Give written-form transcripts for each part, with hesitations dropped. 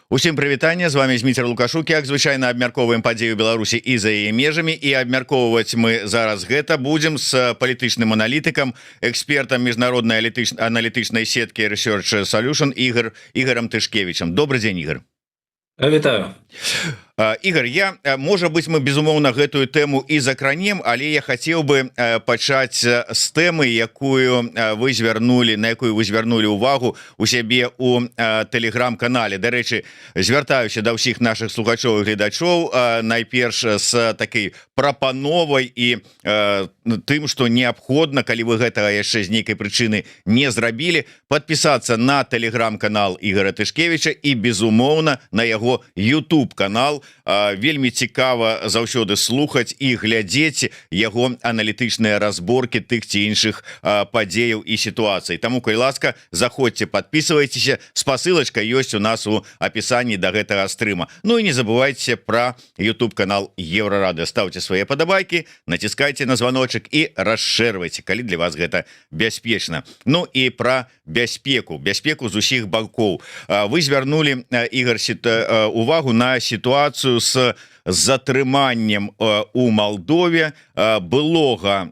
Усім прывітанне, з вами Зміцер Лукашук. Як звычайна абмяркоўваем падзею Беларусі і за яе межамі, і абмяркоўваць мы зараз гэта будзем з палітычным аналітыкам, экспертам міжнароднай аналітычнай сеткі Research Solution Ігорам Тышкевічам. Добрый дзень, Ігор. Вітаю. Ігор, можа быть, мы безумоўна гэтую тэму і закранем, але я хацеў бы пачаць з тэмы, на якую вы звярнулі увагу у сябе у тэлеграм-канале. Дарэчы, звяртаюся да ўсіх наших слухачоў і гледачоў найперш з такой прапановай і тым, што неабходна, калі вы гэтага яшчэ з нейкай прычыны не зрабілі, подпісацца на тэлеграм-канал Ігора Тышкевіча і безумоўна на яго YouTube-канал. Вельмі цікава заўсёды слухаць і глядзець яго аналітычныя разборкі тых ці іншых падзеяў і сітуацый. Таму, калі ласка, заходзьце, подписывайтеся, спасылачка ёсць у нас у апісанні да гэтага стрыма. Ну і не забывайце пра YouTube-канал Еўрарады. Ставьте свае падабайкі, націскайце на званочак і расшэрвайце, калі для вас гэта бяспечна. Ну і пра бяспеку з усіх бакоў. Вы звярнулі, Ігор, увагу на сітуацыю з затрыманнем у Малдове былога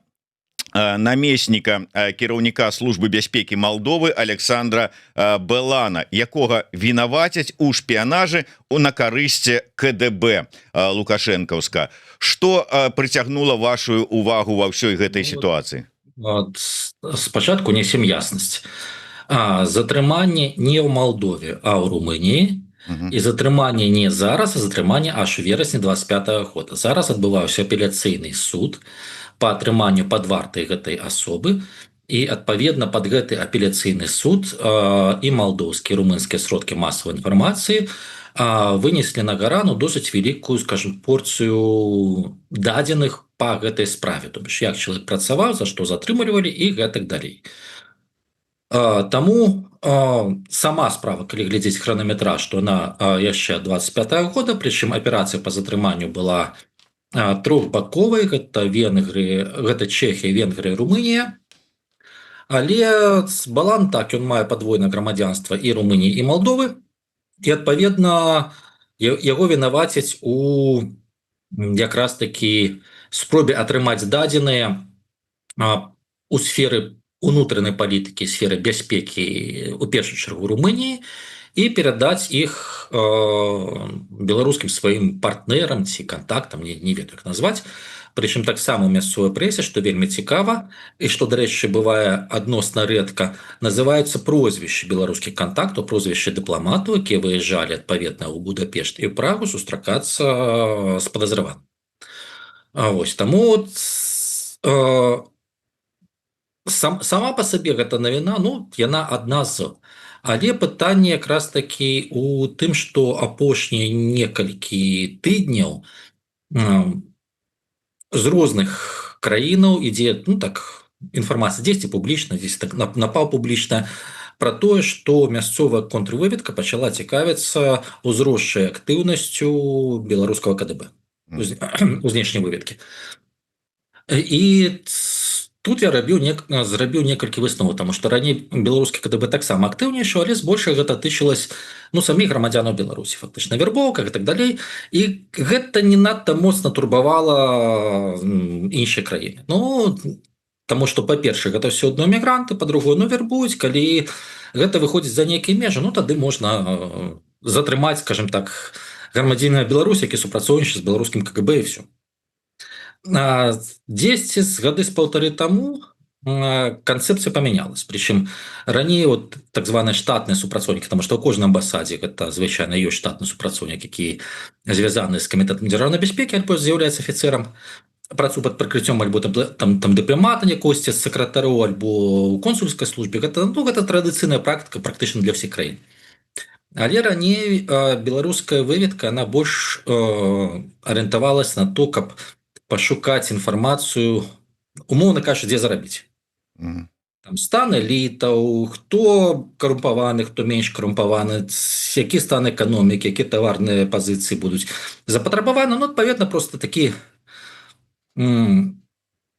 намесніка кіраўніка службы бяспекі Малдовы Александра Белана, якога вінавацяць у шпіянажы на карысці КДБ лукашэнкаўска. Што прыцягнула вашу увагу ва ўсёй гэтай сітуацыі? Спачатку несем яснасць. Затрыманне не ў Малдове, а ў Румыніі. І затрыманне не зараз, а затрыманне аж у верасні 25-го года. Зараз адбываўся апеляцыйны суд по атрыманню пад вартай гэтай асобы, і адпаведна пад гэты апеляцыйны суд і малдоўскія, румынскія сродкі масавай інфармацыі вынеслі на гарану досыць вялікую, скажем, порцыю дадзеных па гэтай справе. То бишь, як чалавек працаваў, за што затрымлівалі і гэтак далей. Таму сама справа, калі глядзець хранаметраж, то она яшчэ 25-го года, прычым аперацыя па затрыманню была трохбаковай, гэта Чэхія, Венгрыя, Румынія. Але Балан, так, ён мае падвойнае грамадзянства і Румыніі, і Малдовы, і адпаведна яго вінавацяць у якраз такі спробе атрымаць дадзеныя у сферы унутранай палітыкі, сферы бяспекі, у першую чаргу Румыніі, і перадаць іх беларускім сваім партнерам ці кантактам, не ведаю, як назваць. Прычым таксама ў мясцовай прэсе, што вельмі цікава, і што, дарэчы, бывае адносна рэдка, называюцца прозвішчы беларускіх кантактаў, прозвішчы дыпламатаў, якія выязджалі адпаведна ў Будапешт і ў Прагу сустракацца з падазраваным. Таму сама па сабе гэта навіна, яна адна з. Але пытанне якраз такі у тым, што апошнія некалькі тыдняў з розных краінаў ідзе, інфармацыя дзесьці публічна, дзесьці напаўпублічна, пра тое, што мясцовая контрвыведка пачала цікавіцца узросшай актыўнасцю беларускага КДБ у знешняй выведкі. І тут я зрабіў некалькі высноваў, таму што раней беларускі КДБ таксама актыўнейшы, але збольшага гэта тычылася саміх грамадзянаў Беларусі, фактычна вербоўках і так далей. І гэта не надта моцна турбавала іншыя краіны. Таму што, па-першае, гэта ўсё адно мігранты, па-другое, вербуюць, калі гэта выходзіць за нейкія межы, тады можна затрымаць, скажем так, грамадзяніна Беларусі, які супрацоўнічае з беларускім КГБ і ўсё. Дзесьці з гады з паўтары таму канцэпцыя памянялась. Прычым раней так званыя штатныя супрацоўнікі, таму што ў кожнай амбасадзе гэта звычайна ёсць штатны супрацоўнік, які звязаны з камітэтам дзяржаўнай бяспекі, альбо з'яўляецца афіцэрам, працу пад прыкрыццём альбо там дыпламата якогосьці з сакратароў, альбо ў консульскай службе. Гэта традыцыйная практыка практычна для ўсіх краін. Але раней беларуская выведка, она больш арыентавалась на то, каб пашукаць інфармацыю, умоўна кажучы, дзе зарабіць. Там стан элітаў, хто карумпаваны, хто менш карумпаваны, які стан эканомікі, якія таварныя пазіцыі будуць запатрабаваны. Адпаведна, проста такі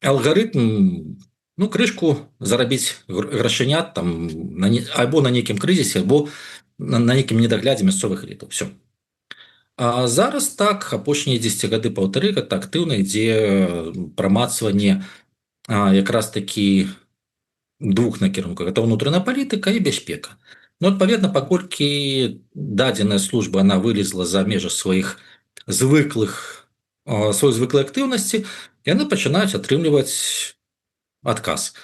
алгарытм, крышку зарабіць грашынят альбо на нейкім крызісе, альбо на нейкім недаглядзе мясцовых элітаў. Все. А зараз так апошнія 10 гады паўтары гэта актыўна ідзе прамацванне якраз такі двух накірунках. Гэта ўнутраная палітыка і бяспека. Ну, адпаведна, паколькі дадзеная служба она вылезла за межы сваёй звыклай актыўнасці, яны пачынаюць атрымліваць адказ.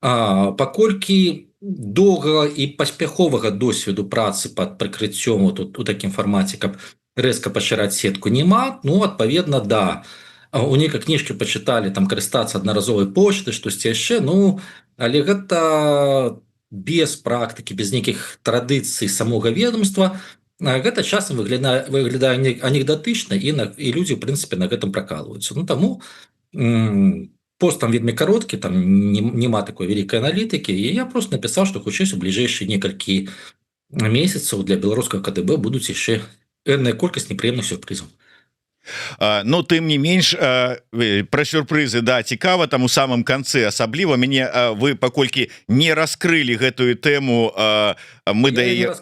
Паколькі доўгага і паспяховага досведу працы пад прыкрыццём у такім фармаце, каб рэзка пашыраць сетку, няма, ну, адпаведна, да. У нейкай кніжкі пачыталі там карыстацца аднаразовай поштай, штосьці яшчэ, ну, але гэта без практыкі, без нейкіх традыцый самога ведомства, гэта часам выглядае анекдатычна, і людзі, в прынцыпе, на гэтым пракалваюцца. Ну, таму пост там вельмі кароткі, там няма такой вялікай аналітыкі, і я просто напісаў, што хутчэй у бліжэйшыя некалькі месяцаў для беларускага КДБ будуць яшчэ энная колькасць непрыемных сюрпрызаў. Ну, тым не менш, пра сюрпрызы, да, цікава, там у самым канцы асабліва мяне, вы паколькі не раскрылі гэтую тэму, мы да яе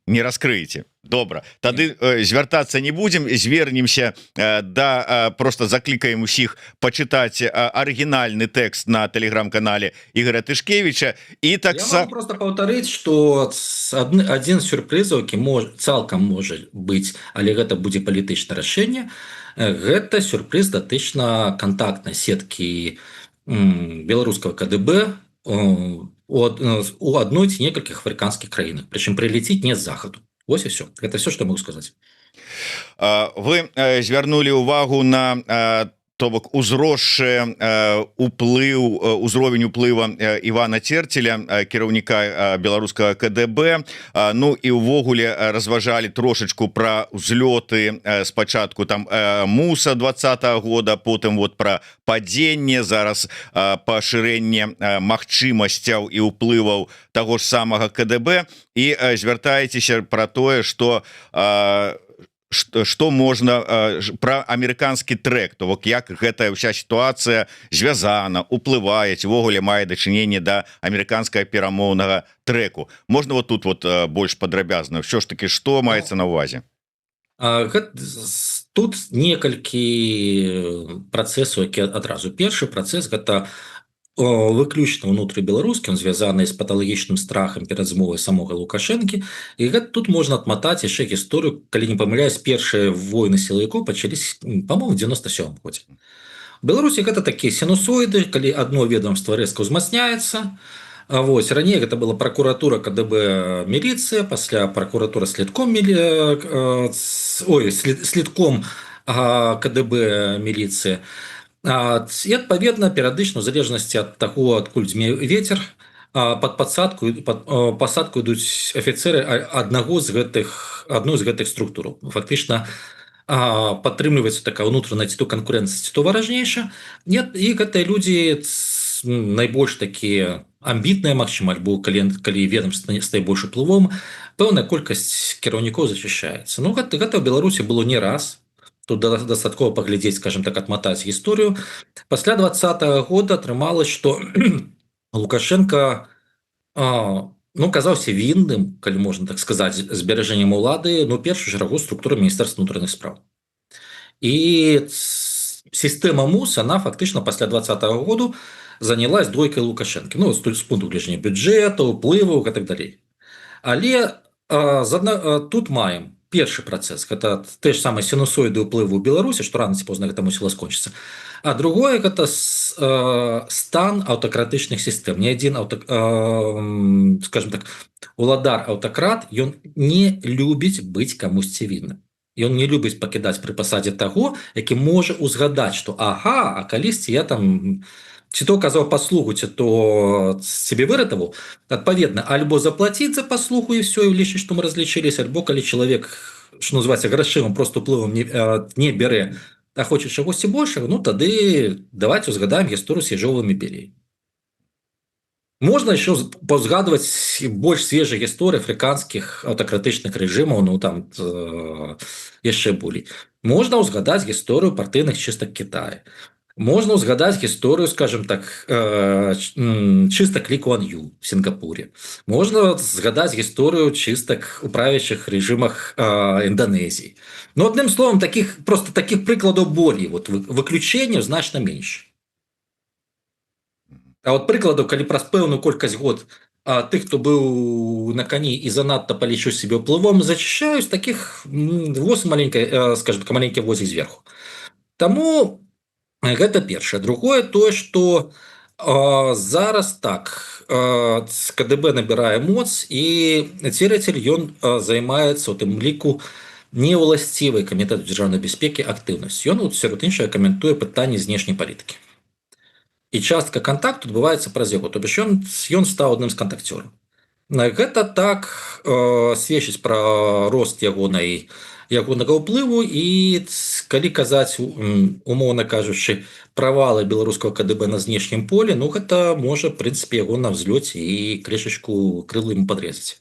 не раскрыеце. Добра, тады звяртацца не будзем, звернемся да, просто заклікаем усіх пачытаць арыгінальны тэкст на тэлеграм-канале Ігоря Тышкевіча. І так я могу просто паўтарыць, што адзін з сюрпрызаў, які цалкам можа быць, але гэта будзе палітычнае рашэнне, гэта сюрпрыз датычна кантактнай сеткі беларускага КДБ у адной ці некалькіх афрыканскіх краінах, прычым прылеціць не з захаду. Вось і все. Гэта все, што могу сказаць. Вы звярнулі ўвагу на то бок узросшы узровень уплыва Івана Церцеля, кіраўніка беларускага КДБ. Ну і ўвогуле разважалі трошачку пра ўзлёты спачатку там Муса 20-го года, потым вот пра падзенне, зараз пашырэнне магчымасцяў і ўплываў таго ж самага КДБ, і звяртаецеся пра тое, што можна пра амерыканскі трэк, то бок як гэтая ўся сітуацыя звязана, уплывае, увогуле мае дачыненне да амерыканскага перамоўнага трэку. Можна вот тут вот больш падрабязна, ўсё ж таки, што маецца на ўвазе? Тут некалькі працэсаў, які адразу. Першы працэс – гэта выключна ўнутры беларускім, звязаны з паталагічным страхам перад змовай самога Лукашэнкі. І тут можна адматаць яшчэ гісторыю, калі не памыляюсь, першыя войны сілавікоў пачались, па-моему, в 97-м годзе. У Беларусі гэта такія сінусоіды, калі адно ведомства рэзка ўзмацняецца. Вось, раней гэта была пракуратура, КДБ, міліцыя, пасля пракуратура слідком КДБ, міліцыя. І адпаведна перыядычна, у залежнасці ад таго, адкуль дзьме вецер, пад пасадку ідуць афіцэры адной з гэтых структураў. Фактычна падтрымліваецца такая ўнутраная ці то канкурэнцыя, ці то важнейшая. І гэтыя людзі найбольш такія амбітныя, магчыма, альбо калі ведомства стае больш уплывовым, пэўная колькасць кіраўнікоў зачышчаецца. Ну, гэта ў Беларусі было не раз. Тут дастаткова паглядзець, скажем так, адматаць гісторыю. Пасля 20-го года атрымалось, што Лукашенко казаўся вінным, калі можна так сказаць, зберажэннем улады, першую чаргу структуры Міністэрства ўнутраных спраў. І сістэма МУС, она фактычна пасля 20-го году занялась двойкай Лукашэнкі. Ну, з пункту гледжання бюджэту, уплываў і так далей. Але тут маем першы працэс, гэта те ж самыя сінусоіды ўплыву ў Беларусі, што рана ці позна гэта мусіла скончыцца. А другое, гэта стан аўтакратычных сістэм. Ні адзін, скажем так, уладар-аўтакрат, ён не любіць быць камусьці вінным. Ён не любіць пакідаць пры пасадзе таго, які можа ўзгадаць, што а калісьці я там ці то казаў паслугу, ці то себе выратаваў. Адпаведна, альбо заплаціць за паслугу і все, і лічыць, што мы разлічыліся, альбо калі чалавек, што называецца, грашымым, просто уплывам не бярэ, а хоча чагосьці большага, ну тады давайте узгадаем гісторыю з ежовымі белей. Можна яшчэ паўзгадваць больш свежыя гісторыі афрыканскіх аўтакратычных рэжымаў, ну там яшчэ болей. Можна ўзгадаць гісторыю партыйных чыстак Китая. Можна ўзгадаць гісторыю, скажем так, чыста клік-Ван Ю в Сінгапуре. Можна згадаць гісторыю чыстак у правящых рэжымах Інданезіі. Ну, адным словам, просто таких прыкладаў болей, вот выключэнняў значна менш. А вот прыкладаў, калі праз пэўную колькасць год тых, хто быў на кані і занадта палічыў сябе ўплывом, зачышаюць, таких воз маленькая, скажем так, маленькі возік зверху. Таму гэта першае. Другое тое, што зараз так, КДБ набірае моц, і Церецель ён займаецца у тым ліку неўласцівай камітэту дзяржаўнай бяспекі актыўнасць. Ён сярод іншага каментуе пытанні знешняй палітыкі. І частка кантакту адбываецца праз яго, то бишь ён стаў адным з кантакцёраў. Гэта так сведчыць пра рост ягонага ўплыву, і калі казаць, умоўна кажучы, правалы беларускага КДБ на знешнім полі, ну гэта можа, в прынцыпе, яго на взлёце і крышачку крылы ему падрэзаць.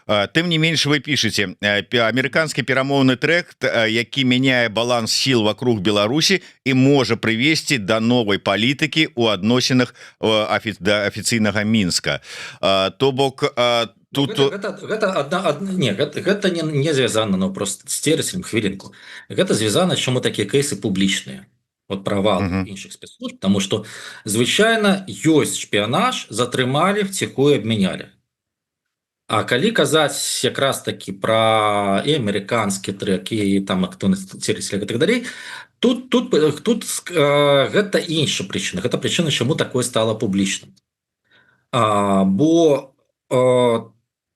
Тым не менш, вы пішаце, амерыканскі перамоўны трэкт, які мяняе баланс сіл вокруг Беларусі і можа прывесці да новай палітыкі ў адносінах да афіцыйнага Мінска. То бок тут гэта не звязана, ну, просто з Церецелем, хвілінку. Гэта звязана, чаму такія кейсы публічныя. Вот правал іншых спецслужб, тому што звычайна ёсць шпіянаж, затрымалі, вціхую абмянялі. А калі казаць якраз такі пра і амерыканскі трэк, і там актыўнасць Церецеля і так далей, тут гэта іншая прычына. Гэта прычына, чаму такое стала публічным. Бо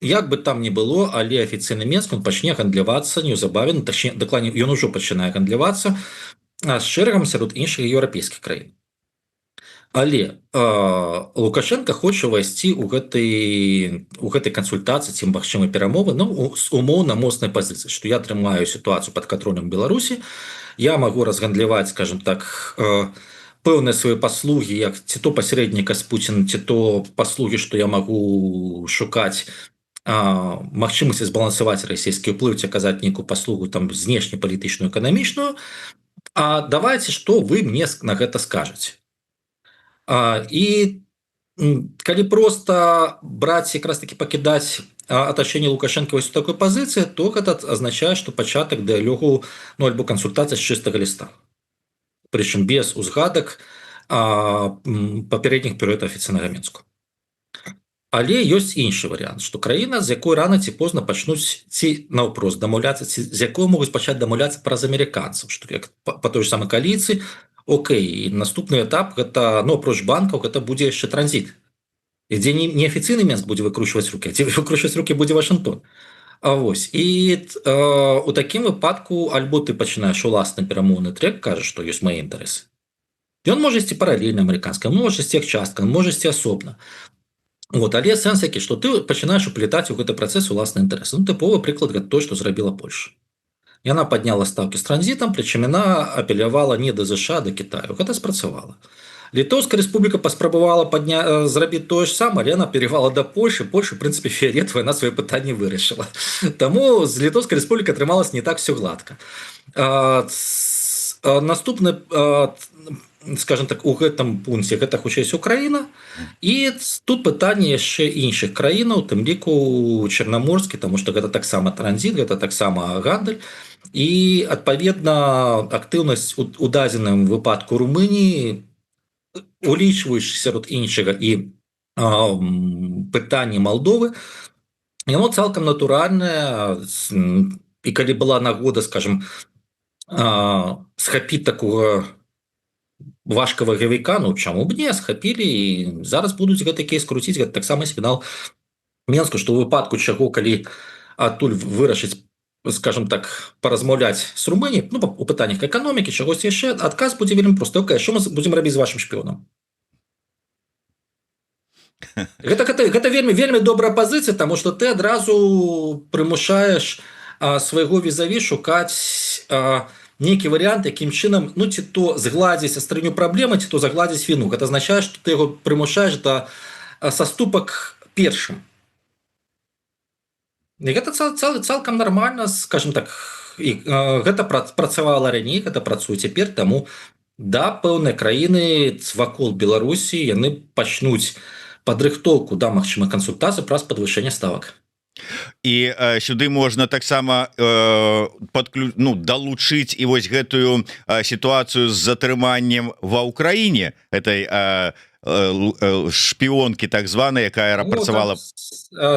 як бы там ні было, але афіцыйны Мінск пачне гандлявацца неўзабаве, дакладней, ён ужо пачынае гандлявацца з шэрагам сярод іншых еўрапейскіх краін. Але Лукашенко хоча ўвайсці ў гэтай кансультацыі ці магчымай перамовы, ну, з умоўна моцнай пазіцыі, што я трымаю сітуацыю пад кантролем Беларусі, я магу разгандляваць, скажем так, пэўныя свае паслугі, як ці то пасярэдніка з Пуціным, ці то паслугі, што я магу шукаць магчымасці збалансаваць расійскі ўплыў, ці аказаць нейкую паслугу там знешнепалітычную, эканамічную. А давайце, што вы мне на гэта скажаце. І калі проста браць, якраз такі пакідаць атачэнне Лукашенка вось у такой пазіцыі, то гэта азначае, што пачатак дыялогу, ну, альбо кансультацыя з чыстага ліста. Прычым без узгадак папярэдніх перыяд афіцыйнага Мінску. Але ёсць іншы варыянт, што краіна, з якой рана ці позна пачнуць ці наўпрост дамаўляцца, ці з якой могуць пачаць дамаўляцца праз амерыканцаў, што як па той ж самай кааліцыі. Окей, наступны этап, гэта, ну, апроч банкаў, гэта будзе яшчэ транзіт. І дзе не афіцыйны Мінск будзе выкручваць рукі, а дзе выкручваць рукі будзе Вашынгтон. Вось. І у такім выпадку альбо ты пачынаеш уласны перамоўны трэк, кажаш, што ёсць мае інтарэсы. Ён можа ісці паралельна амерыканскаму, можа ісці як частка, можа ісці асобна. Вот, але сэнс які, што ты пачынаеш уплетаць у гэты працэс уласны інтарэсы. Ну, тыповы прыклад гэта той, што зрабіла Польша. Яна падняла ставкі з транзітам, прычым яна апелявала не да ЗША, да Китаю. Гэта спрацавала. Літоўская рэспубліка паспрабавала зрабіць тое ж самае, але яна апелявала да Польшы. Польша, в прынцыпе, фіялетавая, на свае пытанні вырашыла. Таму з Літоўскай рэспублікай атрымалася не так все гладка. Наступны, скажем так, у гэтым пункце гэта хутчэй Украіна, і тут пытанне яшчэ іншых краінаў, тым ліку Чарнаморскі, таму што гэта таксама транзіт, гэта таксама гандаль, і адпаведна актыўнасць у дадзеным выпадку Румыніі, улічваючы сярод іншага і пытанні Малдовы, яно цалкам натуральнае, і калі была нагода, скажем, схапіць такога важкага гавіка, ну, чаму б не, схапілі, і зараз будуць гэты кейс круціць, гэта таксама сігнал Мінску, што ў выпадку чаго, калі адтуль вырашыць, скажем так, паразмаўляць з Румыніяй, ну, у пытаннях эканомікі, чагось яшчэ, адказ будзе вельмі просты. Окей, што мы будзем рабіць з вашым шпіёнам? Гэта вельмі добрая пазіцыя, таму што ты адразу прымушаеш свайго візаві шукаць нейкі варыянт, якім чынам, ну, ці то згладзіць астрыню праблемы, ці то загладзіць віну. Гэта азначае, што ты яго прымушаеш да саступак першым. І гэта цалкам нармальна, скажем так, і гэта працавала раней, гэта працуе цяпер, таму Да, пэўныя краіны вакол Беларусі яны пачнуць падрыхтоўку да магчымых кансультацый праз падвышэнне ставак. І сюды можна таксама далучыць і вось гэтую сітуацыю з затрыманнем ва ўкраіне этой шпіёнкі так званая, якая рапрацавала.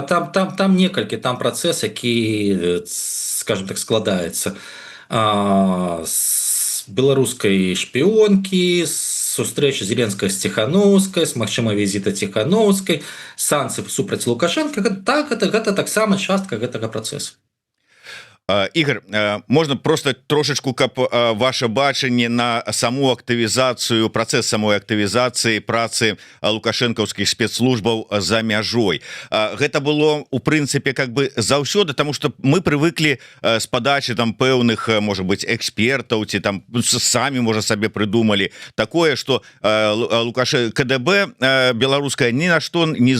Там некалькі, там працэс, які, скажем так, складаецца з беларускай шпіёнкі, сустрэчы Зеленскага з Ціхановскай, магчыма візіта Ціхановскай, санкцыі супраць Лукашенка. Гэта таксама частка гэтага працэсу. Ігор, можна просто трошечку, каб ваше бачанне на саму актывізацыю, працэс самой актывізацыі працы лукашэнкаўскіх спецслужбаў за мяжой. Гэта было у прынцыпе как бы заўсёды, тому что мы прывыклі з падачы там пэўных, можа быть, экспертаў ці там самі можа сабе прыдумалі такое, что КДБ беларуская ні на што не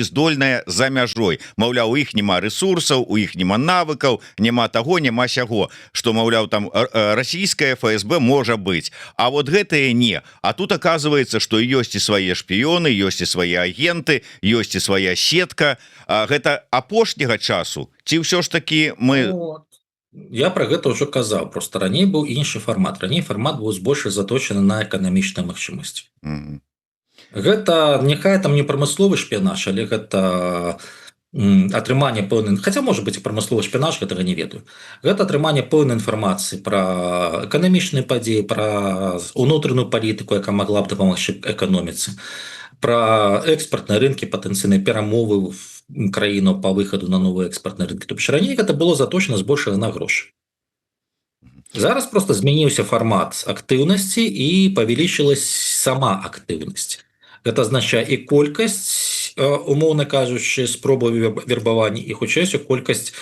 здольная за мяжой. Маўляў, у іх няма ресурсаў, у іх няма навыкаў, няма того, няма сяго, что, маўляў, там расійская ФСБ можа быць, а вот гэтае не. А тут оказывается, что ёсць і свае шпіёны, ёсць і свае агенты, ёсць і свая сетка. Гэта апошняга часу ці ўсё ж таки мы... Я про гэта ўжо казаў, просто раней быў іншы фармат. Раней фармат быў больш заточаны на эканамічныя магчымасці. Гэта няхай там не прамысловы шпіянаж, але гэта атрыманне пэўнай, хаця можа быць і прамысловы шпіянаж, гэтага не ведаю. Гэта атрыманне пэўнай інфармацыі пра эканамічныя падзеі, пра унутраную палітыку, якая магла б дапамагчы эканоміцы, пра экспартныя рынкі, патэнцыйныя перамовы краіну па выхаду на новыя экспартныя рынкі. Тобто раней гэта было заточана збольшага на грошы. Зараз просто змяніўся фармат актыўнасці і павялічылась сама актыўнасць. Гэта азначае і колькасць, умоўна кажучы, спробаў вербавання, і хутчэйшую колькасць,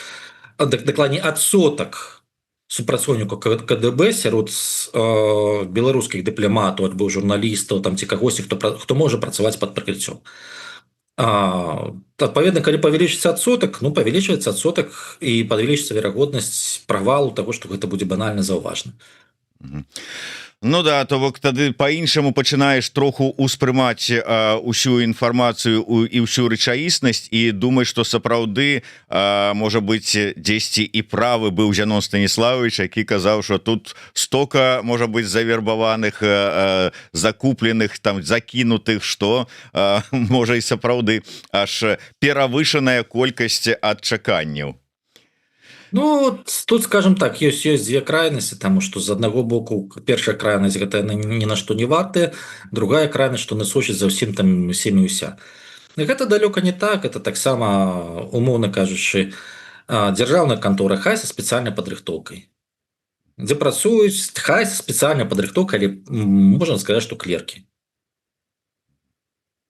дакладней адсотак супрацоўнікаў КДБ сярод беларускіх дыпламатаў альбо журналістаў там ці кагосьці, хто можа працаваць пад прыкрыццём. Адпаведна, калі павялічыцца адсотак, павялічваецца адсотак і павялічыцца верагоднасць правалу таго, што гэта будзе банальна заўважна. Ну да, то вот тады по-іншаму пачынаеш троху успрымаць усю інфармацыю і ўсю рэчаіснасць і думаць, што сапраўды можа быць дзесьці і правы быў Зянон Станіславович, які казаў, што тут стока можа быць завербаваных, закупленых, там закінутых, што можа і сапраўды аж перавышаная колькасць ад чаканняў. Тут, скажем так, ёсць дзве крайнасці, таму што з аднаго боку першая крайнасць гэта ні на што не вартая, другая крайнасць, што насочыць за ўсім там усімі ўся. Гэта далёка не так, это таксама, умоўна кажучы, дзяржаўная кантора хай са спецыяльнай падрыхтоўкай. Дзе працуюць хай са спецыяльнай падрыхтоўкай, але можна сказаць, што клеркі.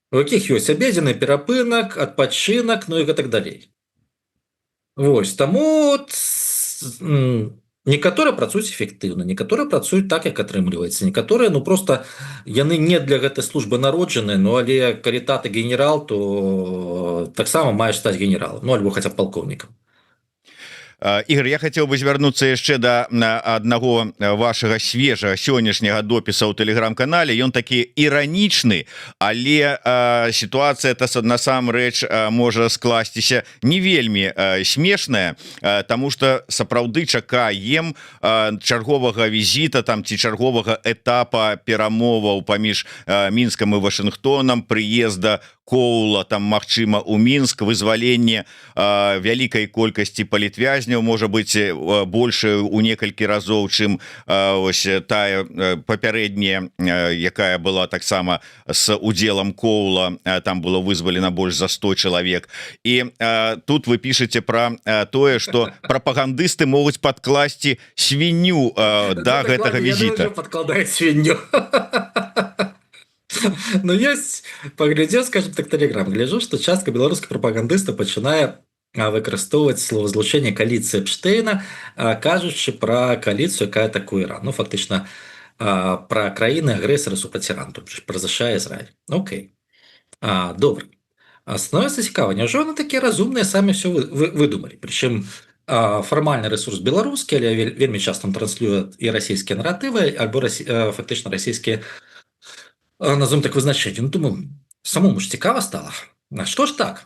У якіх ёсць абедзены перапынак, адпачынак, і гэтак далей. Вось, таму некаторыя працуюць эфектыўна, некаторыя працуюць так, як атрымліваецца, некаторыя, просто яны не для гэтай службы народжаныя, але калі тата генерал, то таксама маеш стаць генералам, альбо хаця б палкоўнікам. Ігор, я хацеў бы звярнуцца яшчэ да аднаго вашага свежага сённяшняга допіса ў тэлеграм-канале. Ён такі іранічны, але сітуацыя насамрэч можа скласціся не вельмі смешная, таму што сапраўды чакаем чарговага візіта там ці чарговага этапа перамоваў паміж Мінскам і Вашынгтонам, прыезда Коула, там, магчыма, у Мінск, вызваленне вялікай колькасці палітвязняў, можа быць, больше у некалькі разоў, чым ось тая папярэдняя, якая была таксама з удзелам Коула, там было вызвалена больш за 100 чалавек. І тут вы пішаце пра тое, што прапагандысты могуць падкласці свінню да гэтага візіта. Падкладаюць свінню. Ёсць, паглядзеў, скажем так, тэлеграм, гляджу, што частка беларускіх прапагандыстаў пачынае выкарыстоўваць словазлучэнне кааліцыі Эпштейна, кажучы пра кааліцыю, якая атакуе Іран. Фактычна, пра краіны агрэсары супраць Ірану, пра ЗША і Ізраіль. Окей. Добра. Становіцца цікава, няўжо яны такія разумныя самі ўсё выдумалі? Прычым фармальны рэсурс беларускі, але вельмі часта транслюе і расійскія наратывы альбо фактычна расійскія, назовем так, вызначэнні. Ну, думаю, самому ж цікава стала. Што ж так?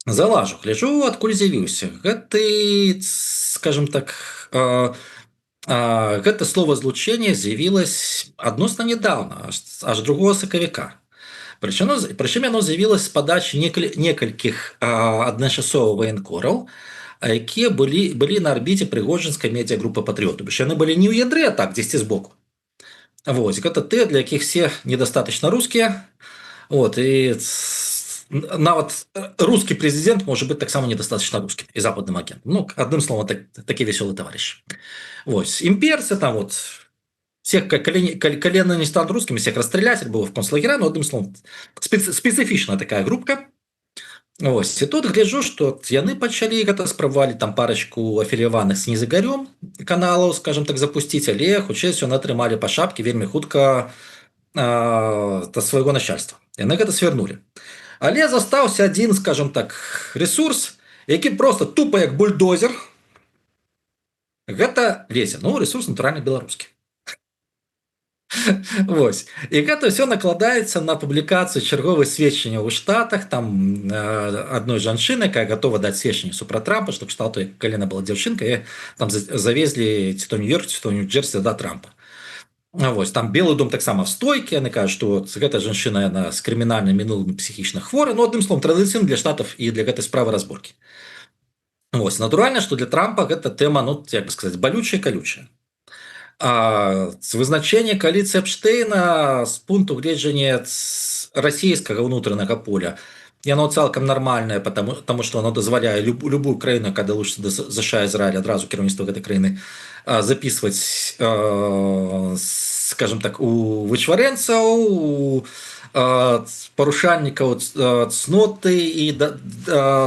Залажу, гляджу, адкуль з'явіўся гэты, скажем так, гэта словазлучэнне з'явілось адносна недавно, аж 2 сакавіка. Прычым яно з'явілось з падачы некалькіх адначасова ваенкораў, якія былі на арбіце прыгожинскай медыагрупы патрыётаў. Яны былі не ў ядры, а так дзесьці збоку. Вот, гэта тыя, для якіх все недостаточно рускія. Вот, і нават русский президент может быть таксама недостаточно русским и западным агентом. Ну, одним словом, такі веселый товарищ. Вось, імперцы там вот, всех, коли они не станут русскими, всех расстрелять, это было в концлагеря, но одним словом, специфичная такая группка. Вось, и тут гляжу, что яны пачалі гэта спрабавалі там парочку афіліяваных с незагарем каналаў, скажем так, запустить, але хутчэй всё атрымалі па шапке вельмі хутка до свайго начальства. Яны гэта свернули. Але застаўся один, скажем так, ресурс, які просто тупо як бульдозер. Гэта лезе. Ну, ресурс натуральна беларускі. Вось. І гэта ўсё накладаецца на публікацыю чарговых сведчанняў у Штатах, там адной жанчыны, якая готова даць сведчанне супраць Трампа, што кшталту, калі яна была дзяўчынка, і там завезлі ці то Нью-Йорк, ці то Нью-Джерсі да Трампа. Вось, там Белый дом таксама в стойке, яны кажуць, што гэта жанчына, яна з крымінальным мінулым, псіхічна хвора, ну, адным словом, традыцыйна для Штатов і для гэтай справы разборкі. Вось, натуральна, што для Трампа гэта тэма, ну, як бы сказаць, балючая і калючая. Вызначэнне коаліцыі Эпштейна з пункту гледжання расійскага ўнутранага поля, яно цалкам нармальнае, потому што оно дазваляе любую краіну, якая далучыцца да США, Ізраіля, адразу кіраўніцтва гэтай краіны записываць, скажем так, у вычварэнцаў, у парушальнікаў цноты і,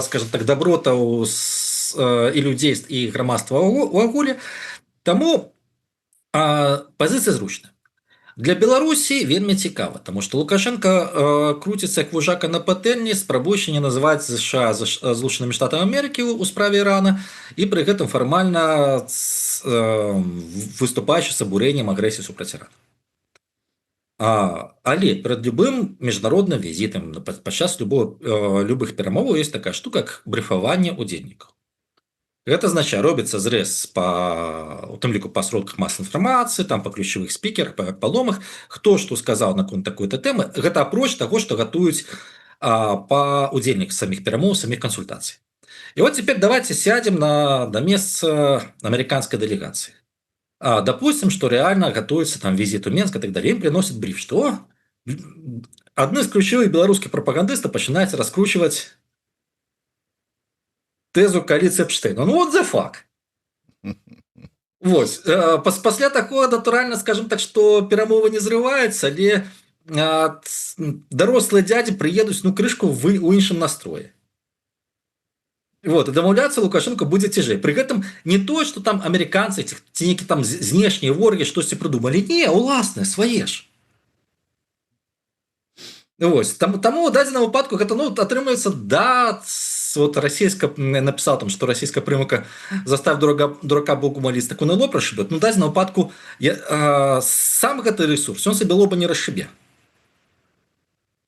скажем так, дабротаў і людзей, і грамадства ў агуле. Таму пазіцыя зручная. Для Беларусі вельмі цікава, таму што Лукашенко круціцца як вужака на патэльні, спрабуючы не называць США Злучанымі Штатамі Амерыкі ў справе Ірана і пры гэтым фармальна выступаючы з абурэннем агрэсіі супраць Ірана. Але перад любым міжнародным візітам падчас любых перамоваў ёсць такая штука, як брыфаванне удзельнікаў. Гэта значыць, робіцца зрэз у тым ліку па сродках масавай інфармацыі, там па ключавых спікерах, па паломах, хто што сказаў наконт такой-то тэмы. Гэта апроч таго, што гатуюць па удзельніках саміх перамоў, саміх кансультацый. І вот цяпер давайте сядзем на месца амерыканскай дэлегацыі. Допустим, что реально готовится там визит у Минска и так далее. Им приносит бриф, что одни из ключевых белорусских пропагандистов начинает раскручивать тезу коалиции Эпштейна. Ну вот the fuck. Вот. После такого натурально, скажем так, что перамовы не зрываются, але дорослые дяди приедут, ну, крышку у іншым настрое. Вот, и домовляться Лукашенко будет цяжэй. При гэтым не то, что там американцы, ці некі там знешнія ворагі штосьці придумали. Не, уласныя, свае ж. Вось, таму у дадзеным выпадку гэта, ну, атрымаецца, да, вот расійска написал там, что российская примука заставь дурака Богу молиться, так он лоб расшибет. Ну, в дадзеным выпадку сам гэты ресурс, он себе лоба не расшибе.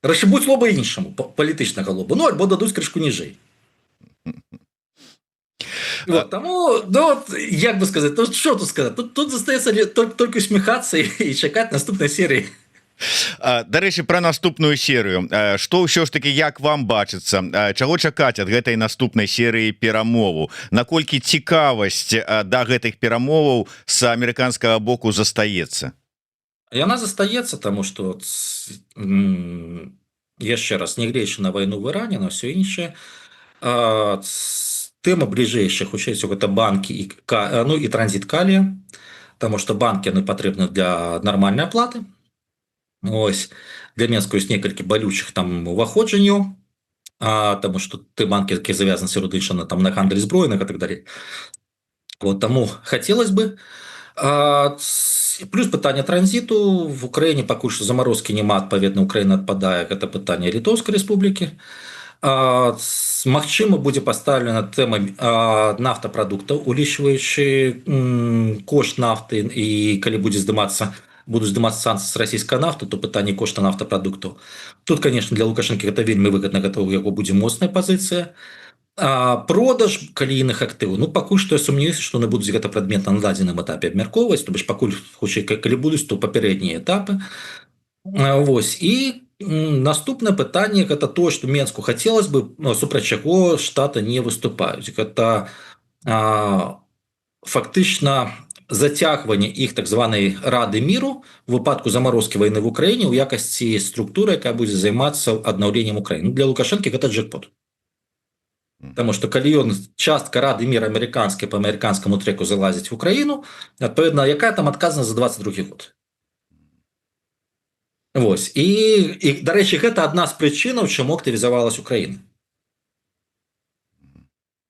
Расшибуць лоба іншаму, палітычнага лоба, ну, альбо дадуць крышку ніжэй. Вот, тому, ну, як бы сказать, ну, что тут сказать? Тут застаецца только усміхацца і чакаць наступнай серыі. Дарэчы, пра наступную серыю, што ўсё ж таки, як вам бачыцца, чаго чакаць ад гэтай наступнай серыі перамоваў, наколькі цікавасць да гэтых перамоваў з амерыканскага боку застаецца? Яна застаецца, таму што яшчэ раз, нягледзячы на вайну в Іране, на ўсё іншае, тэма бліжэйшая, хутчэй усё, гэта банкі і транзіт калія, таму што банкі яны патрэбны для нармальнай аплаты. Ось, для Менска ёсць некалькі балючых там уваходжанняў, таму што ты банкі, якія завязаны юрыдычна там на гандаль зброеных і так далей. Вот, таму хацелось бы. Плюс пытанне транзіту. В Украіне пакуль што замарозкі няма, адпаведна, Украіна адпадае, гэта пытанне Літоўскай рэспублікі. Магчыма, будзе пастаўлена тэма нафтапрадуктаў, улічваючы кошт нафты, і калі будуць здымацца санкцыі з расійскай нафты, то пытанне кошта нафтапрадуктаў. Тут, конечно, для Лукашэнкі гэта вельмі выгадна, гэта ў яго будзе моцная пазіцыя. Продаж калійных актываў, ну пакуль што я сумнеюся, што яны будуць гэта прадметна на дадзеным этапе абмяркоўваць, то бишь пакуль хутчэй калі будуць, то папярэднія этапы. Вось, і наступнае пытанне гэта тое, што Менску хацелось бы, супраць чаго штаты не выступаюць. Гэта фактычна зацягванне іх так званай рады міру у выпадку замарозкі вайны в Украіне ў якасці структуры, якая будзе займацца аднаўленнем Украіны. Для Лукашэнкі гэта джекпот. Потому что калі ён частка рады мира американской по американскому треку залазить в Украину, адпаведна, якая там адказана за 22 год. Вось. І дарэчы, гэта адна з прычынаў, чаму актывізавалась Украина.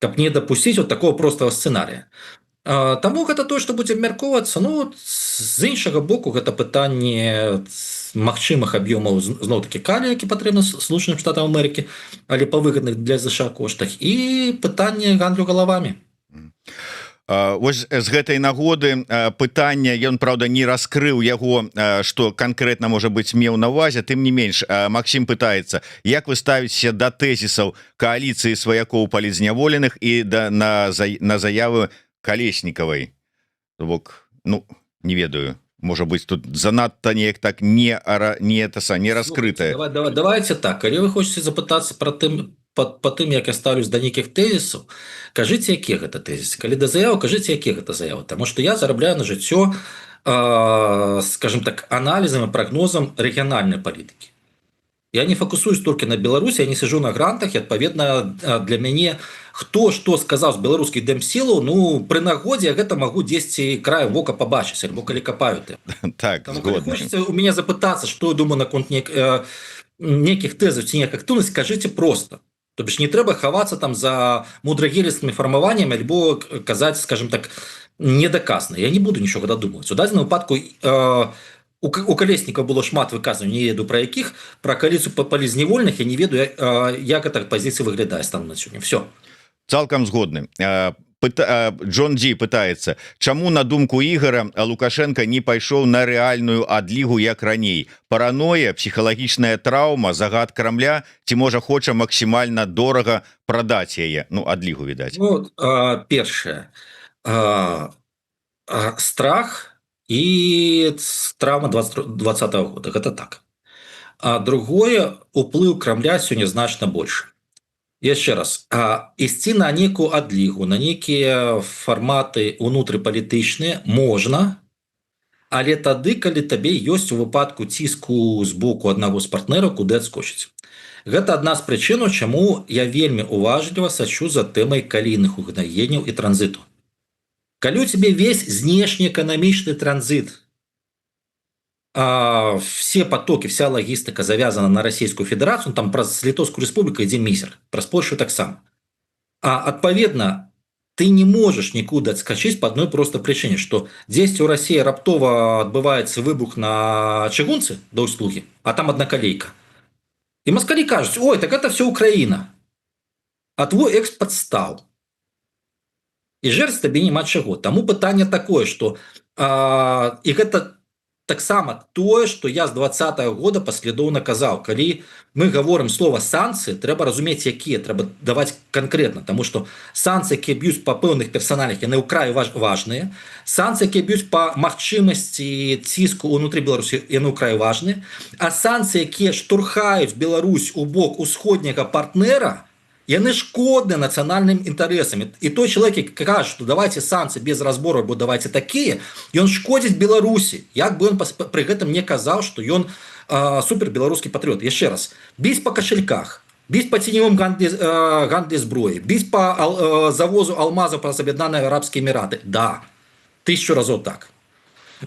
Каб не дапусціць вот такого простого сцэнарыя. Таму гэта тое, што будзе абмяркоўвацца, ну, з іншага боку, гэта пытанне магчымых аб'ёмаў зноў-такі калія, які патрэбны Сполучаным Штатам Амерыкі, але па выгадных для США коштах, і пытанне гандлю галавамі. Вось з гэтай нагоды пытання, ён, праўда, не раскрыў яго, што канкрэтна, можа быць, меў на ўвазе, тым не менш, Максім пытаецца, як вы ставіцеся да тэзісаў кааліцыі сваякоў палізняволеных і на заявы Калеснікавай? Бок, ну, не ведаю, можа быць, тут занадта неяк так не раскрытае. Давайте так, калі вы хочаце запытацца па тым, як я ставлюсь да нейкіх тэзісаў, кажыце, якія гэта тэзісы. Калі да заявы, кажыце, якія гэта заявы. Таму што я зарабляю на жыццё, скажем так, аналізам і прагнозам рэгіянальнай палітыкі. Я не фокусуюсь толькі на Беларусі, я не сижу на грантах, і, адпаведна, для мяне хто што сказаў з беларускіх дэмсілаў, ну, пры нагодзе я гэта магу дзесьці краю вока пабачыць, альбо калі капаю ты. Так, згодна. Хочаце у мяне запытацца, што я думаю наконт нейкіх тэзаў ці нейкай актыўнасці, кажыце проста. То бишь не трэба хавацца там за мудрагелістымі фармаваннямі, альбо казаць, скажем так, недаказна. Я не буду нічога дадумваць. У дадзеным выпадку у Калесніка было шмат выказванняў, не ведаю пра якіх, пра кааліцыю палізняволеных я не ведаю, як эта пазіцыя выглядае станом на сёння. Все. Цалкам згодны. Джон Ді пытаецца, чаму, на думку Ігара, Лукашенко не пайшоў на рэальную адлігу, як раней? Параноя, псіхалагічная траўма, загад Крамля, ці, можа, хоча максімальна дорага прадаць яе? Ну, адлігу, відаць. Ну, першае. Страх і траўма 2020 года. Гэта так. А другое, уплыў Крамля сёння значна больше. Яшчэ раз, ісці на нейкую адлігу, на нейкія фарматы унутрыпалітычныя можна, але тады, калі табе ёсць у выпадку ціску з боку аднаго з партнераў, куды адскочыць. Гэта адна з прычынаў, чаму я вельмі уважліва сачу за тэмай калійных угнаенняў і транзіту. Калі у тебе весь знешнеэканамічны транзит, все потоки, вся логистика завязана на Российскую Федерацию, там праз Литовскую Республику ідзе мізер, праз Польшу таксама. Адпаведна, ты не можешь нікуды адскачыць по одной простой причине, что дзесьці ў России раптова адбываецца выбух на чыгунцы да услуги, а там одна калейка. И москалі кажуць, ой, так это все Украина, а твой экспорт стал. І жертв табе няма чаго. Таму пытанне такое, што і гэта таксама тое, што я з 2020 года паслядоўна казаў. Калі мы гаворым слова санкцыі, трэба разумець, якія, трэба даваць канкрэтна, таму што санкцыі, якія б'юць па пэўных персаналях, яны ў краю важныя. Санкцыі, якія б'юць па магчымасці ціску ўнутры Беларусі, яны ў краю важныя. А санкцыі, якія штурхаюць Беларусь у бок усходняга партнера, яны шкодны нацыянальным інтарэсам. І той чалавек, які кажа, што давайте санкцыі без разбору, або давайте такія, ён шкодзіць Беларусі. Як бы ён пры гэтым не казаў, што ён супербеларускі патрыёт. Яшчэ раз, біць па кашельках, біць па ценевым гандлі зброі, біць па завозу алмазаў праз Аб'яднаныя Арабскія Эміраты. Да, 1000 разоў так.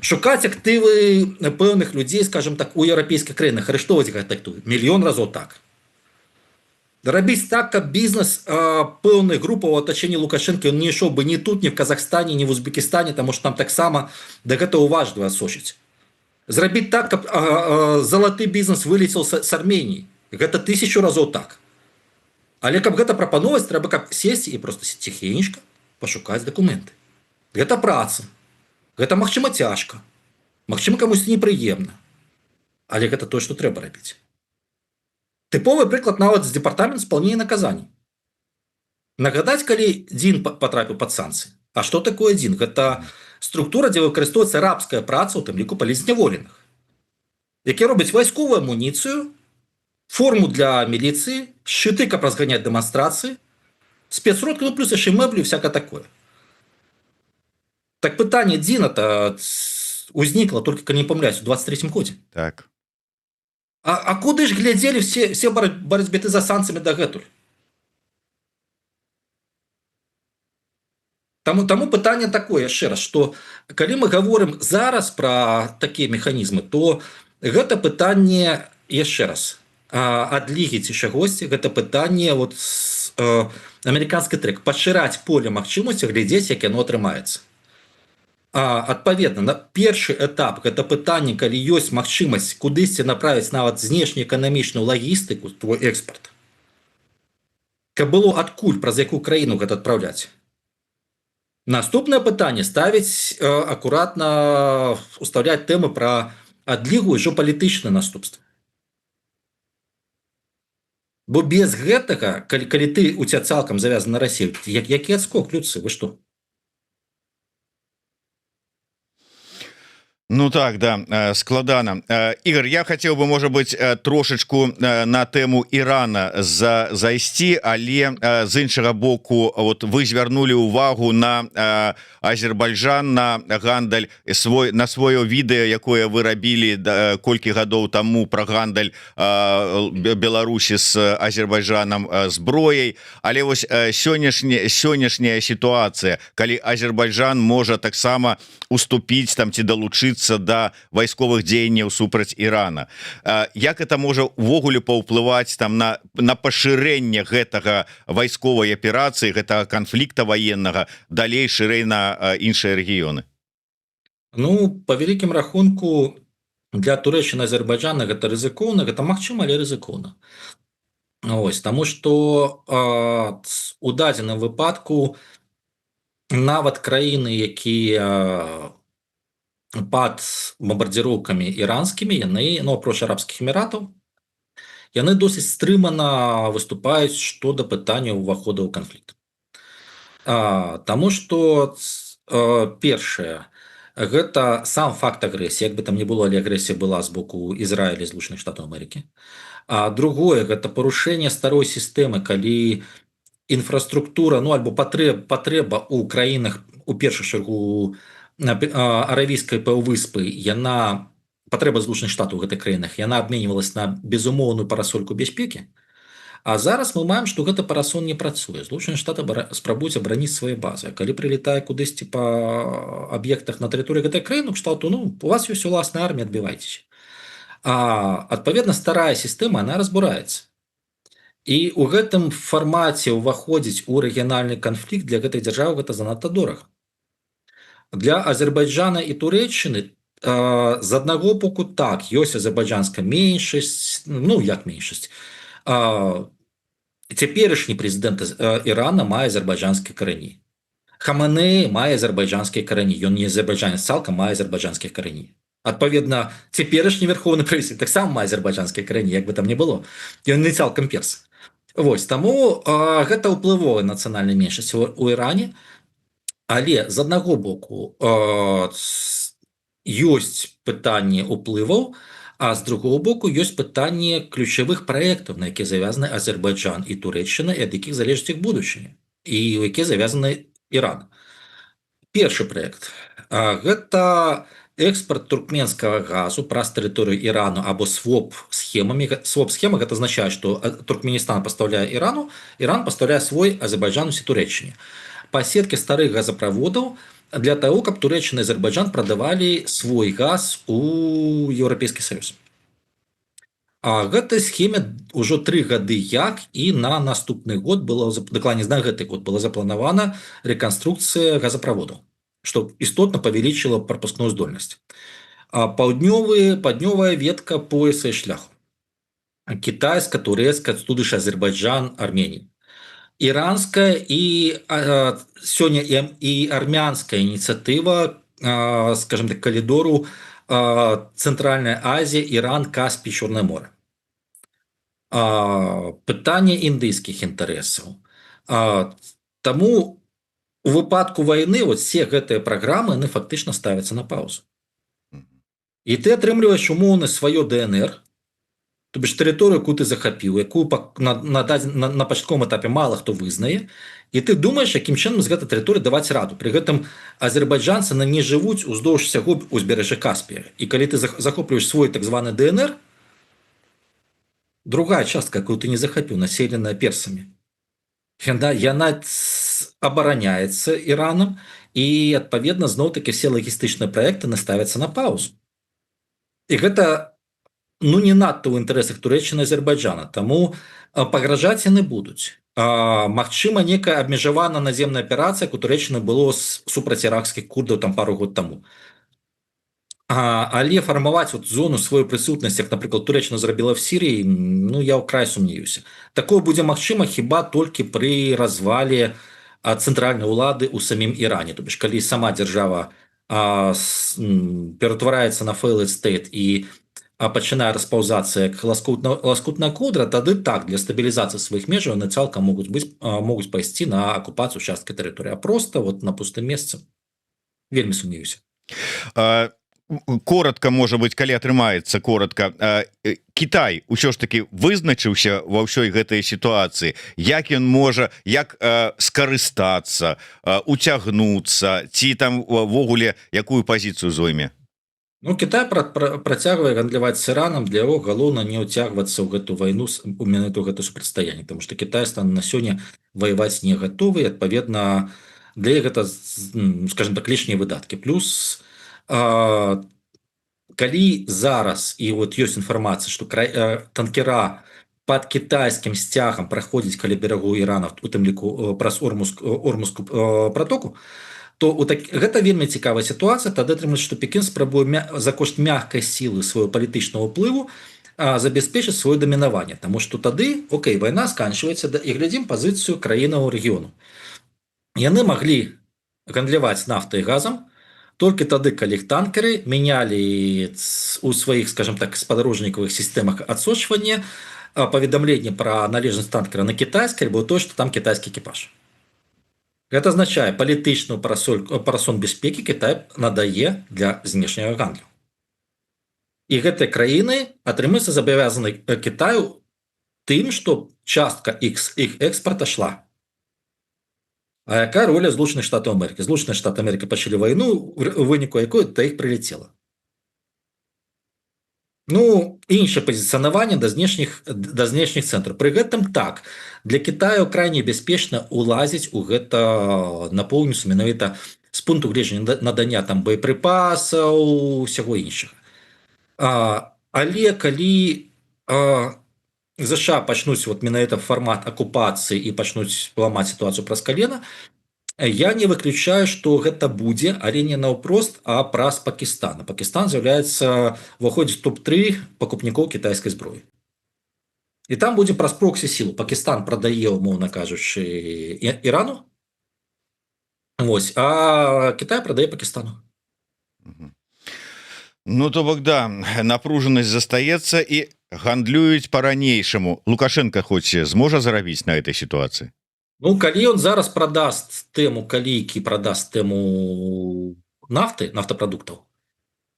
Шукаць актывы пэўных людзей, скажем так, у еўрапейскіх краінах, арыштоўваць гэта мільён разоў так. Рабіць так, каб бізнес пэўных групаў у атачэнні Лукашэнкі он не ішоў бы ні тут, ні в Казахстане, ні в Узбекістане, таму што там таксама да гэтага уважліва адсочыць. Зрабіць так, каб залаты бізнес вылецеў з Арменіі. Гэта 1000 разоў так. Але каб гэта прапановаць, трэба каб сесці і просто ціхенечка пашукаць дакументы. Гэта праца, гэта магчыма цяжка, магчыма камусьці непрыемна, але гэта тое, што трэба рабіць. Тыповы прыклад нават з дэпартамент исполнения наказаний. Нагадаць, калі дзін патрапіў пад санкцыі. А што такое дзін? Гэта структура, дзе выкарыстоўваецца рабская праца, у тым ліку палітзняволеных, які робяць вайсковую амуніцыю, форму для міліцыі, шчыты, каб разганяць дэманстрацыі, спецсродкі, ну плюс яшчэ мэблі, всяка такое. Так пытанне дзіна-то узнікла толькі, калі не памыляюсь, у 23-м годзе. Так. А куды ж глядзелі все барацьбіты за санкцыямі дагэтуль? Таму пытанне такое, яшчэ раз, што калі мы гаворым зараз пра такія механізмы, то гэта пытанне, яшчэ раз, адлігі ці чагосьці, гэта пытанне вот амерыканскі трэк, пашыраць поле магчымасці, глядзець, як яно атрымаецца. Адпаведна, на першы этап гэта пытанне, калі ёсць магчымасць кудысьці направіць нават знешнеэканамічную лагістыку, твой экспорт, каб было адкуль, праз якую краіну гэта адпраўляць. Наступнае пытанне ставіць акуратна, устаўляць тэмы пра адлігу і ўжо палітычныя наступствы. Бо без гэтага, калі ты у цябе цалкам завязаны на Расію, які адскок, людцы, вы што? Ну так, да, складана. Ігор, я хацеў бы, можа быць, трошачку на тэму Ірана зайсці, але з іншага боку, вот вы звярнулі ўвагу на Азербайджан, на гандаль, на сваё відэа, якое вы рабілі колькі гадоў таму пра гандаль Беларусі з Азербайджанам зброяй, але вось сённяшняя сітуацыя, калі Азербайджан можа таксама уступіць там ці далучыцца да вайсковых дзеянняў супраць Ірана. Як это можа увогуле паўплываць там на пашырэнне гэтага вайсковай аперацыі, гэтага канфлікта ваеннага далей шырэй на іншыя рэгіёны? Ну, па вялікім рахунку, для Турэччыны, Азербайджана гэта рызыкоўна, гэта магчыма, але рызыкоўна. Ось, таму што у дадзеным выпадку нават краіны, якія пад бомбардзіроўкамі іранскімі, яны, ну, апроч арабскіх эміратаў, яны досыць стрымана выступаюць што да пытання ўвахода ў канфлікт. Таму што першае, гэта сам факт агрэсіі, як бы там не было, але агрэсія была з боку Ізраіля і Злучаных Штатаў Амерыкі. Другое, гэта парушэнне старой сістэмы, калі інфраструктура, ну, альбо патрэба ў краінах, у першую чаргу, аравійскай паўвыспы, яна, патрэба Злучаных Штатаў у гэтых краінах, яна абменьвалась на безумоўную парасольку бяспекі. А зараз мы маем, што гэта парасон не працуе. Злучаныя Штаты спрабуюць абараніць свае базы. Калі прылетае кудысьці па аб'ектах на тэрыторыі гэтай краіны, кшталту, ну, у вас ёсць уласная армія, адбівайцеся. Адпаведна, старая сістэма, она разбураецца. І ў гэтым фармаце ўваходзіць у рэгіянальны канфлікт для гэтай дзяржавы гэта занадта дорага. Для Азербайджана і Турэччыны з аднаго боку так, ёсць азербайджанская меншасць, ну, як меншасць. Цяперашні прэзідэнт Ірана мае азербайджанскія карані. Хаманеі мае азербайджанскія карані, ён не азербайджанец цалкам, мае азербайджанскія карані. Адпаведна, цяперашні верховны прэзідэнт таксама мае азербайджанскія карані, як бы там не было. Ён не цалкам перс. Вось, таму гэта ўплывовая нацыянальная меншасць у Іране, але з аднаго боку ёсць пытанне ўплываў, а з другого боку ёсць пытанне ключавых праектаў, на якія завязаны Азербайджан і Турэччына, і ад якіх залежыць іх будучыня, і у якія завязаны Іран. Першы праект – гэта экспорт туркменскага газу праз тэрыторыю Ірану або своп-схемамі. Своп-схема – гэта азначае, што Туркменістан пастаўляе Ірану, Іран пастаўляе свой Азербайджану ці Турэччыне. Па сетке старых газаправодаў для того, каб Турэччына і Азербайджан прадавалі свой газ у Еўрапейскі Саюз. Гэтай схеме ўжо 3 гады як, і на наступны год, дакладней на гэты год, была запланавана рэканструкцыя газаправодаў, што істотна павялічыла прапускную здольнасць. Паўднёвая ветка пояса і шляху. Кітайска, турэцка, туды ж Азербайджан, Арменія. Іранская і сёння і армянская ініцыятыва, скажем так, калідору Цэнтральная Азія, Іран, Каспій, Чорнае море. Пытанне індыйскіх інтарэсаў. Таму у выпадку вайны вот все гэтыя праграмы яны фактычна ставяцца на паўзу. І ты атрымліваеш умоўна сваё ДНР, то бишь тэрыторыю, якую ты захапіў, якую на пачатковым этапе мала хто вызнае, і ты думаеш, якім чынам з гэтай тэрыторыі даваць раду. Пры гэтым азербайджанцы не жывуць уздоўж усяго узбярэжжа Каспія. І калі ты захопліваеш свой так званы ДНР, другая частка, якую ты не захапіў, населеная персамі, яна абараняецца Іранам, і адпаведна зноў-такі все лагістычныя праекты наставяцца на паўзу. І гэта не надта ў інтарэсах Турэччыны і Азербайджана, таму пагражаць яны будуць. Магчыма, некая абмежавана наземная аперацыя, як у Турэччыны было супраць іракскіх курдаў там пару год таму. Але фармаваць зону сваёй прысутнасці, як, напрыклад, Турэччына зрабіла в Сірыі, я ўкрай сумнеюся. Такое будзе магчыма хіба толькі пры развале цэнтральнай улады ў самім Іране. То бишь, калі сама дзяржава ператвараецца на failed state і пачынае распаўзацца як ласкутная ковдра, тады так, для стабілізацыі сваіх межаў яны цалкам могуць пайсці на акупацыю часткі тэрыторыі, а проста на пустым месцы. Вельмі сумнеюся. Коротко, можа быть, калі атрымаецца коротко, Кітай усё ж таки вызначыўся ва ўсёй гэтай сітуацыі, як ён можа скарыстацца, уцягнуцца, ці там увогуле якую пазіцыю зойме? Кітай працягвае гандляваць з Іранам, для яго галоўна не ўцягвацца ў гэту вайну, у менавіта гэта супрацьстаянне, тому што Кітай стан на сёння ваяваць не гатовы, адпаведна для гэта, скажем так, лішнія выдаткі. Плюс калі зараз і ёсць інфармацыя, што танкера пад кітайскім сцягам праходзіць каля берагу Ірана, у тым ліку праз Ормузскую пратоку, то гэта вельмі цікавая сітуацыя. Тады атрымліваецца, што Пекін спрабуе за кошт мяккай сілы свайго палітычнага ўплыву забяспечыць сваё дамінаванне, таму што тады, вайна сканчваецца, і глядзім пазіцыю краінаў рэгіёну. Яны маглі гандляваць нафтай і газам толькі тады, калі іх танкеры мянялі у сваіх, скажем так, спадарожнікавых сістэмах адсочвання паведамленне пра належнасць танкера на кітайскай, альбо то, што там кітайскі экіпаж. Гэта азначае, палітычную парасон бяспекі Кітай надае для знешняга гандлю. І гэтыя краіны атрымаюцца забавязаны Кітаю тым, што частка іх экспарта шла. А якая роля Злучаных Штатаў Амерыкі? Злучаныя Штаты Амерыкі пачалі вайну, у выніку якой да іх прылецела. Іншае пазіцыянаванне да знешніх цэнтраў. Пры гэтым так, для Кітаю крайне бяспечна ўлазіць у гэта напоўніцу менавіта з пункту гледжання надання там боепрыпасаў, усяго іншага. Але калі ЗША пачнуць менавіта фармат акупацыі і пачнуць ламаць сітуацыю праз калена, я не выключаю, што гэта будзе, але не наўпрост, а праз Пакістан. Пакістан ўваходзіць в топ-3 пакупнікоў кітайскай зброі. І там будзе праз проксі сілу. Пакістан прадае, умоўна кажучы, Ірану, а Кітай прадае Пакістану. То бок, да, напружанасць застаецца і гандлююць па-ранейшаму. Лукашенко хоць зможа зарабіць на этой сітуацыі? Калі ён зараз прадаст тэму калійкі, прадаст тэму нафтапрадуктаў,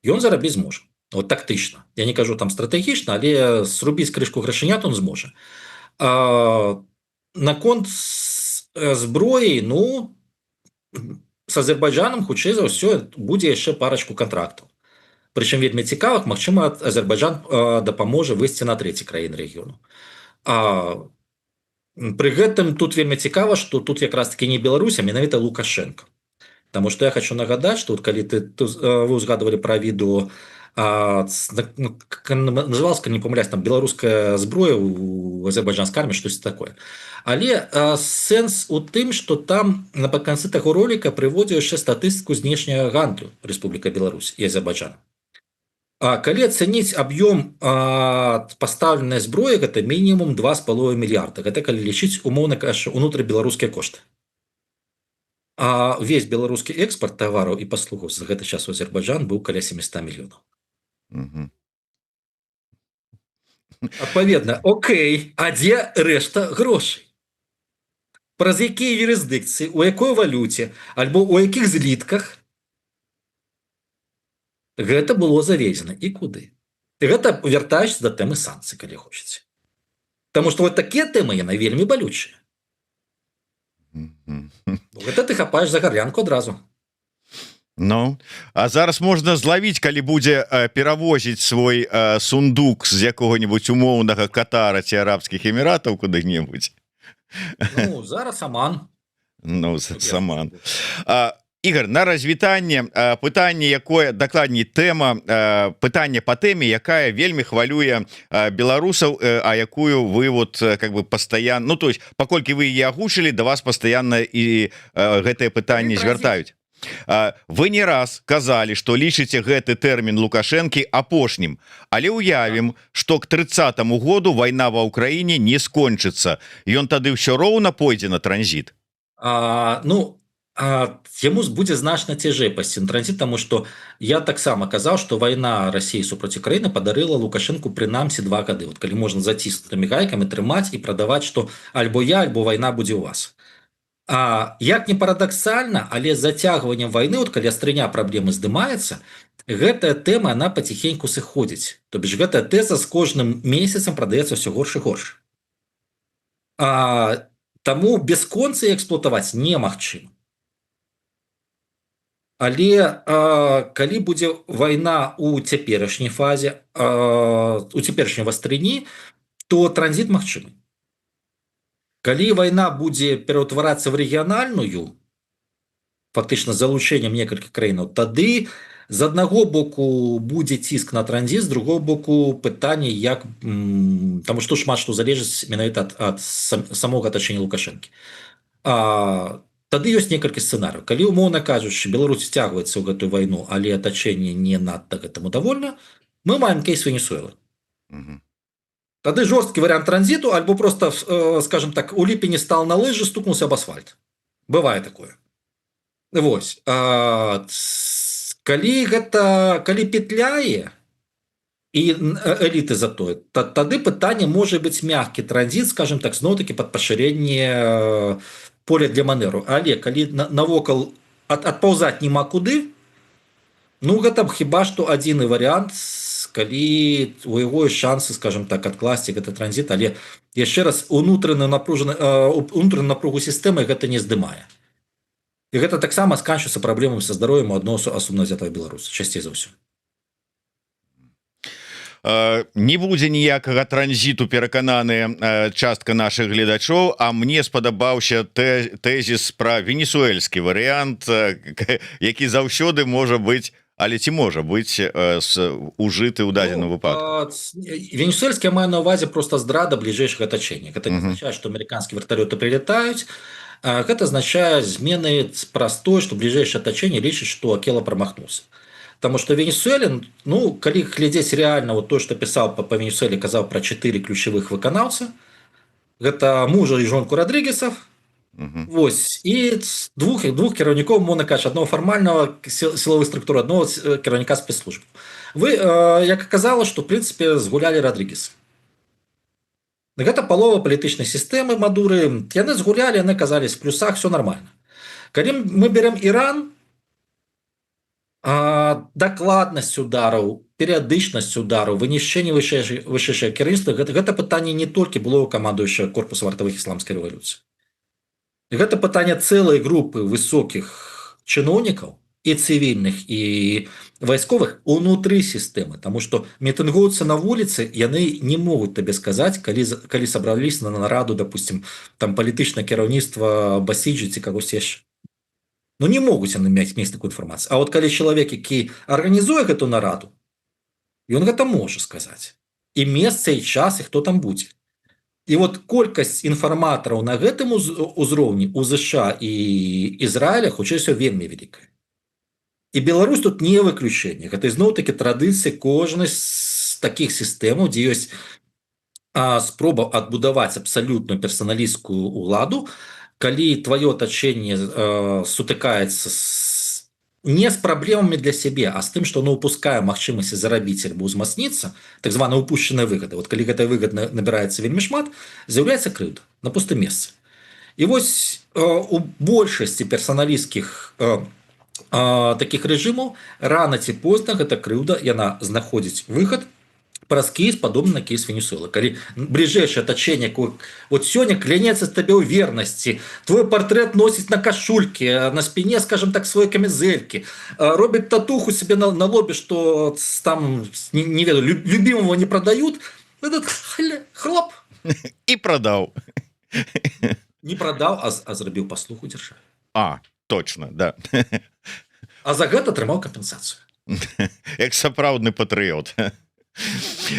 ён зарабіць зможа. Тактычна. Я не кажу там стратэгічна, але зрубіць крышку грашынят он зможа. Наконт зброі, з Азербайджанам, хутчэй за ўсё, будзе яшчэ парачку кантрактаў. Прычым вельмі цікавых, магчыма, Азербайджан дапаможа выйсці на трэці краіны рэгіёну. Пры гэтым тут вельмі цікава, што тут якраз таки не Беларусь, а менавіта Лукашенко. Таму што я хочу нагадаць, што калі вы узгадывалі пра відэо, называлася, калі не памыляюсь, там беларуская зброя у азербайджанскай арміі, штось такое. Але сэнс у тым, што там напрыканцы таго роліка прыводзіў яшчэ статыстыку знешняга гандлю Рэспубліка Беларусь і Азербайджан. Калі ацаніць аб'ём пастаўленай зброі, гэта мінімум 2,5 мільярда. Гэта калі лічыць, умоўна кажучы, унутрыбеларускія кошты. А ўвесь беларускі экспарт тавараў і паслугаў за гэты час у Азербайджан быў каля 700 мільёнаў. Мгм. Адпаведна, окей, а дзе рэшта грошай? Праз якія юрысдыкцыі, у якой валюце, альбо ў якіх злітках гэта было завезена і куды? Гэта вяртаючись да тэмы санкцый, калі хочаце. Таму што вот такія тэмы, яны вельмі балючыя. Мгм. Гэта ты хапаеш за гарлянку адразу. Ну, а зараз можна злавіць, калі будзе перавозіць свой сундук з якога-нибудь умоўнага Катара ці Арабскіх Эміратаў куды-небудзь. Ну, зараз аман. Ну, саман. Ігор, на развітанне пытанне, якое дакладней тэма, пытанне па тэме, якая вельмі хвалюе беларусаў, а якую вы вот как бы пастаянна, ну то есть паколькі вы яе агучылі, да вас пастаянна і гэтае пытанне звяртаюць. Вы не раз казалі, што лічыце гэты тэрмін Лукашэнкі апошнім, але ўявім, што к 30-му году вайна ва ўкраіне не скончыцца. Ён тады ўсё роўна пойдзе на транзіт. Яму будзе значна цяжэй пайсці на транзіт, таму што я таксама казаў, што вайна Расіі супраць Украіны падарыла Лукашэнку прынамсі 2 гады. Вот калі можна заціснутымі гайкамі трымаць і прадаваць, што альбо я, альбо вайна будзе ў вас. Як не парадаксальна, але з зацягваннем вайны, вот калі астрыня праблемы здымаецца, гэтая тэма, она паціхеньку сыходзіць. То бишь гэтая тэза з кожным месяцам прадаецца ўсё горш і горш. Таму бясконца эксплуатаваць немагчыма. Але калі будзе вайна ў цяперашняй фазе, у цяперашняй вастрыні, то транзіт магчымы. Калі вайна будзе пераўтварацца в рэгіянальную, фактычна з залучэннем некалькіх краінаў, тады з аднаго боку будзе ціск на транзіт, з другого боку пытанне, як, таму што шмат што залежыць менавіта ад самога атачэння Лукашэнкі. Тады ёсць некалькі сцэнарыяў. Калі, умоўна кажучы, Беларусь сцягваецца ў гэтую вайну, але атачэнне не надта гэтаму давольна, мы маем кейс Венесуэлы. Тады жорсткі варыянт транзіту, альбо просто, скажем так, у ліпені стал на лыжы, стукнуўся об асфальт. Бывае такое. Вось. Калі петляе і эліты затое, тады пытанне можа быць мяккі транзіт, скажем так, зноў-такі пад пашырэнне поля для манеру. Але калі навокал адпаўзаць няма куды, ну гэта хіба што адзіны варыянт, калі у яго ёсць шансы, скажем так, адкласці гэты транзіт, але яшчэ раз унутраную напругу сістэмы гэта не здымае. І гэта таксама сканчваецца праблемамі са здароўем у аднаго асобна ўзятага беларуса, часцей за ўсё. Не будзе ніякага транзіту, перакананы частка наших гледачоў, а мне спадабаўся тэзіс пра венесуэльскі варыянт, які заўсёды можа быць, але ці можа быць ужыты ў дадзеным выпадку. Венесуэльскі мае на ўвазе просто здрада бліжэйшага атачэння. Гэта не азначае, што амерыканскія верталёты прилетаюць. Гэта азначае змены праз тое, што бліжэйшае атачэнне лічыць, што Акела прамахнуўся. Таму што Венесуэле, ну, калі глядзець реально вот то, што пісаў па Венесуэле, казаў пра 4 ключавых выканаўца, гэта мужа і жонку Родригесов, вось, і двух кіраўнікоў, можна кажучи, адного фармальнага сіловых структур, адного кіраўніка спецслужб. Вы, як аказала, што, в прынцыпе, згулялі Родригес. Гэта палова палітычнай сістэмы Мадуры, яны згулялі, яны казались в плюсах, все нормально. Калі мы берем Іран, дакладнасць удараў, перыядычнасць удараў, вынішчэнне вышэйшае кіраўніцтва, гэта пытанне не толькі было камандуючага корпуса вартавых ісламскай рэвалюцыі. Гэта пытанне цэлай групы высокіх чыноўнікаў і цывільных, і вайсковых унутры сістэмы, таму што мітынгоўцы на вуліцы, яны не могуць табе сказаць, калі сабраліся на нараду, допустим, там палітычнае кіраўніцтва Басіджы ці кагось яшчэ. Ну, не могуць яны мець такую інфармацыю. А вот калі чалавек, які арганізуе гэту нараду, ён гэта можа сказаць. І месца, і час, і хто там будзе. І вот колькасць інфарматараў на гэтым узроўні у ЗША і Ізраіля, хутчэй усё, вельмі вялікая. І Беларусь тут не выключэнне. Гэта ізноў-такі традыцыі кожнай з такіх сістэмаў, дзе ёсць спроба адбудаваць абсалютную персаналісцкую ўладу, калі твоё атачэнне сутыкаецца не з праблемамі для сябе, а з тым, што оно упускае магчымасці зарабіць альбо ўзмацніцца, так званая упушчаная выгада. Вот калі гэтая выгада набіраецца вельмі шмат, з'яўляецца крыўда на пустым месцы. І вось у большасці персаналісцкіх такіх рэжымаў рана ці позна гэта крыўда, яна знаходзіць выхад праз кейс, падобны на кейс Венесуэлы. Калі бліжэйшае атачэнне, вот сёння клянецца табе ў вернасці, твой партрэт носіць на кашульке, на спіне, скажем так, свае камізэлькі, робіць татуху себе на лобе, што там, не ведаю, любимого не продают, этот хлоп. І прадаў. Не прадаў, а зрабіў паслугу дзяржаве. Точно, да. А за гэта атрымаў кампенсацыю. Як сапраўдны патрыёт.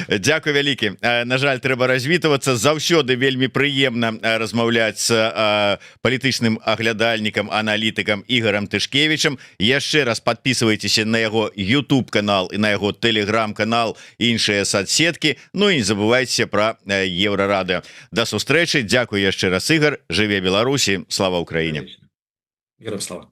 Дзякуй вялікі. На жаль, трэба развітвацца. Заўсёды вельмі прыемна размаўляць з палітычным аглядальнікам, аналітыкам Ігорам Тышкевічам. Яшчэ раз подписывайтеся на яго YouTube канал і на яго Telegram канал і іншыя соцсеткі. Ну і не забывайце пра Еўрарадыё. Да сустрэчы. Дзякуй яшчэ раз, Ігор. Жыве Беларусі. Слава Украіне. Героям слава.